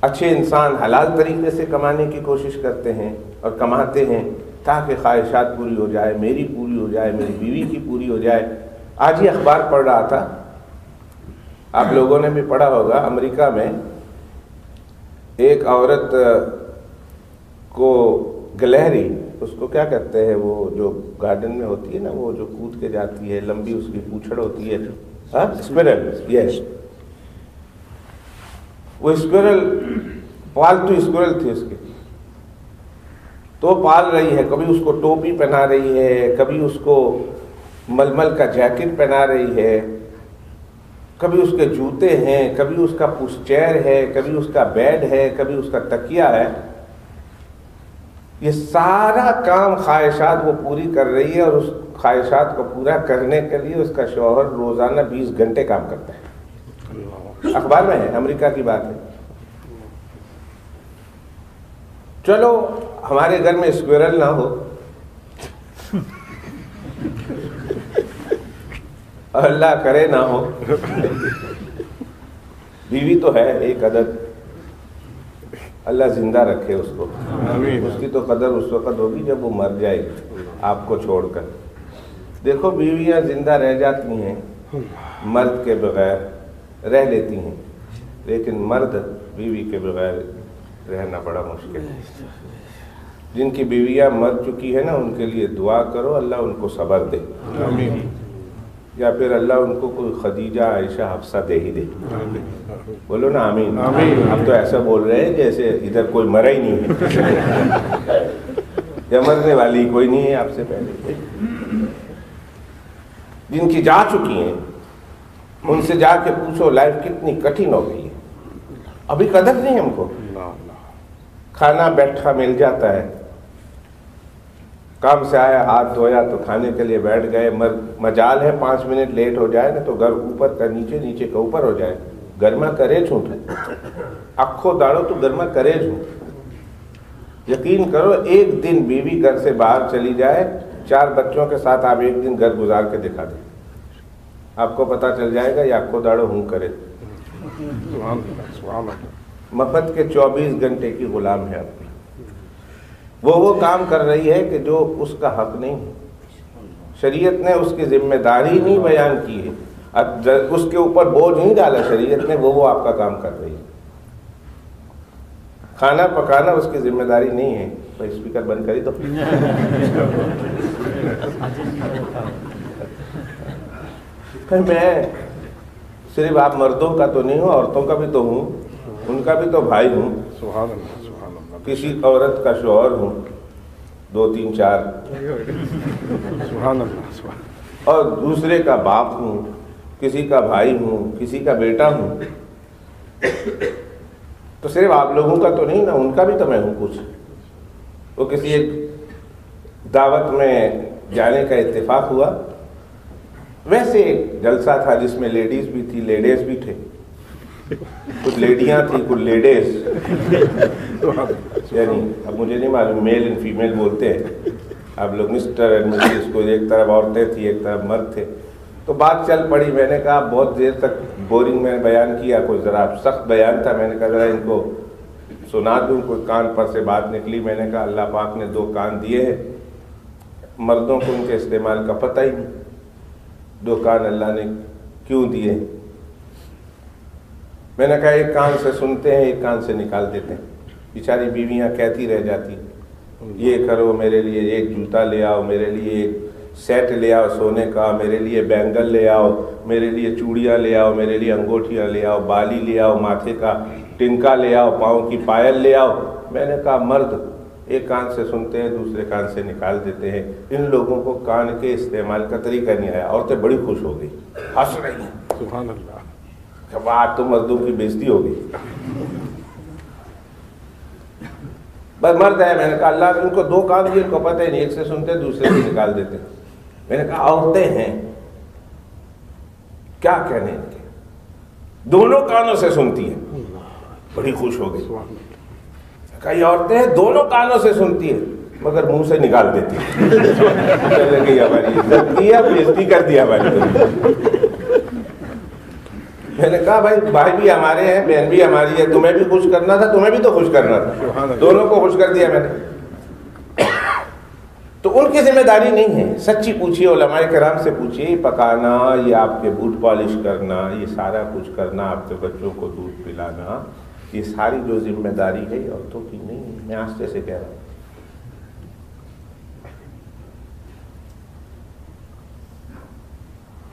اچھے انسان حلال طریقے سے کمانے کی کوشش کرتے ہیں اور کماتے ہیں تاکہ خواہشات پوری ہو جائے، میری پوری ہو جائے، میری بیوی کی پوری ہو جائے۔ آج ہی اخبار پڑھ رہا تھا، آپ لوگوں نے بھی پڑھا ہوگا، امریکہ میں ایک عورت کو گلہری، اس کو کیا کہتے ہیں، وہ جو گارڈن میں ہوتی ہے نا، وہ جو کود کے جاتی ہے، لمبی اس کی پوچھڑ ہوتی ہے، اسکویرل، یس، وہ اسکویرل، پالتو اسکویرل تھی اس کی، تو پال رہی ہے، کبھی اس کو ٹوپی پہنا رہی ہے، کبھی اس کو ململ کا جیکٹ پہنا رہی ہے، کبھی اس کے جوتے ہیں، کبھی اس کا پش چیئر ہے، کبھی اس کا بیڈ ہے، کبھی اس کا تکیہ ہے۔ یہ سارا کام خواہشات وہ پوری کر رہی ہے، اور اس خواہشات کو پورا کرنے کے لیے اس کا شوہر روزانہ 20 گھنٹے کام کرتا ہے۔ اخبار میں ہے، امریکہ کی بات ہے۔ چلو ہمارے گھر میں اسکویرل نہ ہو اور اللہ کرے نہ ہو، بیوی تو ہے ایک عدد، اللہ زندہ رکھے اس کو، اس کی تو قدر اس وقت ہوگی جب وہ مر جائے گی آپ کو چھوڑ کر۔ دیکھو بیویاں زندہ رہ جاتی ہیں مرد کے بغیر، رہ لیتی ہیں، لیکن مرد بیوی کے بغیر رہنا بڑا مشکل ہے۔ جن کی بیویاں مر چکی ہے نا، ان کے لیے دعا کرو اللہ ان کو صبر دے، یا پھر اللہ ان کو کوئی خدیجہ، عائشہ، حفصہ دے ہی دے۔ بولو نا آمین۔ اب تو ایسا بول رہے ہیں جیسے ادھر کوئی مرا ہی نہیں ہے، یا مرنے والی کوئی نہیں ہے آپ سے پہلے۔ جن کی جا چکی ہیں ان سے جا کے پوچھو لائف کتنی کٹھن ہو گئی ہے، ابھی قدر نہیں ہم کو۔ کھانا بیٹھا مل جاتا ہے، کام سے آیا ہاتھ دھویا تو کھانے کے لیے بیٹھ گئے، مجال ہے 5 منٹ لیٹ ہو جائے نا تو گھر اوپر کا نیچے، نیچے کا اوپر ہو جائے، گرما کرے چھوٹ اکھو داڑو تو گرما کرے چھوٹ۔ یقین کرو ایک دن بیوی گھر سے باہر چلی جائے، 4 بچوں کے ساتھ آپ ایک دن گھر گزار کے دکھا دیں، آپ کو پتا چل جائے گا یہ اکھو داڑو ہوں کرے۔ مفت کے 24 گھنٹے کی غلام ہے اپنی، وہ کام کر رہی ہے کہ جو اس کا حق نہیں ہے، شریعت نے اس کی ذمہ داری نہیں بیان کی ہے، اس کے اوپر بوجھ نہیں ڈالا شریعت نے، وہ آپ کا کام کر رہی ہے۔ کھانا پکانا اس کی ذمہ داری نہیں ہے۔ بھائی اسپیکر بند کری تو میں صرف آپ مردوں کا تو نہیں ہوں، عورتوں کا بھی تو ہوں، ان کا بھی تو بھائی ہوں، سبحان اللہ سبحان اللہ، کسی عورت کا شوہر ہوں، 2 3 4، سبحان اللہ سبحان، اور دوسرے کا باپ ہوں، کسی کا بھائی ہوں، کسی کا بیٹا ہوں، تو صرف آپ لوگوں کا تو نہیں نا، ان کا بھی تو میں ہوں کچھ۔ وہ کسی ایک دعوت میں جانے کا اتفاق ہوا، ویسے ایک جلسہ تھا جس میں لیڈیز بھی تھی، لیڈیز بھی تھے، کچھ لیڈیاں تھیں کچھ لیڈیز، یعنی اب مجھے نہیں معلوم میل اینڈ فیمیل بولتے ہیں آپ لوگ، مسٹر اینڈ مسز کو، ایک طرف عورتیں تھیں ایک طرف مرد تھے۔ تو بات چل پڑی، میں نے کہا بہت دیر تک بورنگ میں بیان کیا، کوئی ذرا سخت بیان تھا، میں نے کہا ذرا ان کو سنا دوں، کوئی کان پر سے بات نکلی، میں نے کہا اللہ پاک نے 2 کان دیے ہیں، مردوں کو ان کے استعمال کا پتہ ہی نہیں، 2 کان اللہ نے کیوں دیے؟ میں نے کہا ایک کان سے سنتے ہیں ایک کان سے نکال دیتے ہیں، بیچاری بیویاں کہتی رہ جاتی یہ کرو میرے لیے، ایک جوتا لے آؤ میرے لیے، ایک سیٹ لے آؤ سونے کا، میرے لیے بینگل لے آؤ، میرے لیے چوڑیاں لے آؤ، میرے لیے انگوٹھیاں لے آؤ، بالی لے آؤ، ماتھے کا ٹنکا لے آؤ، پاؤں کی پائل لے آؤ۔ میں نے کہا مرد ایک کان سے سنتے ہیں دوسرے کان سے نکال دیتے ہیں، ان لوگوں کو کان کے استعمال کا طریقہ نہیں آیا۔ عورتیں بڑی خوش ہو گئی، ہنس رہی ہیں، سبحان اللہ، بات تو مردوں کی بےزتی ہو گئی۔ بس مرد ہے، میں نے کہا اللہ نے ان کو 2 کان دیے، ان کو پتہ ہی نہیں، ایک سے سنتے دوسرے سے نکال دیتے۔ میں نے کہا عورتیں ہیں کیا کہنے ان کے، دونوں کانوں سے سنتی ہیں، بڑی خوش ہو گئی۔ کہا یہ عورتیں ہیں دونوں کانوں سے سنتی ہیں مگر منہ سے نکال دیتی ہیں، چلے گئی ہماری عزت کی ہے، بےزتی کر دیا ہماری۔ میں نے کہا بھائی بھائی بھی ہمارے ہیں، بہن بھی ہماری ہے، تمہیں بھی خوش کرنا تھا، تمہیں بھی تو خوش کرنا تھا، دونوں کو خوش کر دیا میں نے۔ تو ان کی ذمہ داری نہیں ہے، سچی پوچھیے، علماء کرام سے پوچھیے، یہ پکانا، یہ آپ کے بوٹ پالش کرنا، یہ سارا کچھ کرنا، آپ کے بچوں کو دودھ پلانا، یہ ساری جو ذمہ داری ہے یہ عورتوں کی نہیں ہے، میں آستے سے کہہ رہا ہوں۔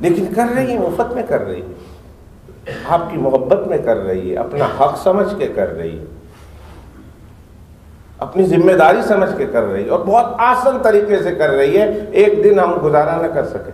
لیکن کر رہی ہے، مفت میں کر رہی ہے، آپ کی محبت میں کر رہی ہے، اپنا حق سمجھ کے کر رہی ہے، اپنی ذمہ داری سمجھ کے کر رہی ہے، اور بہت آسان طریقے سے کر رہی ہے، ایک دن ہم گزارا نہ کر سکے۔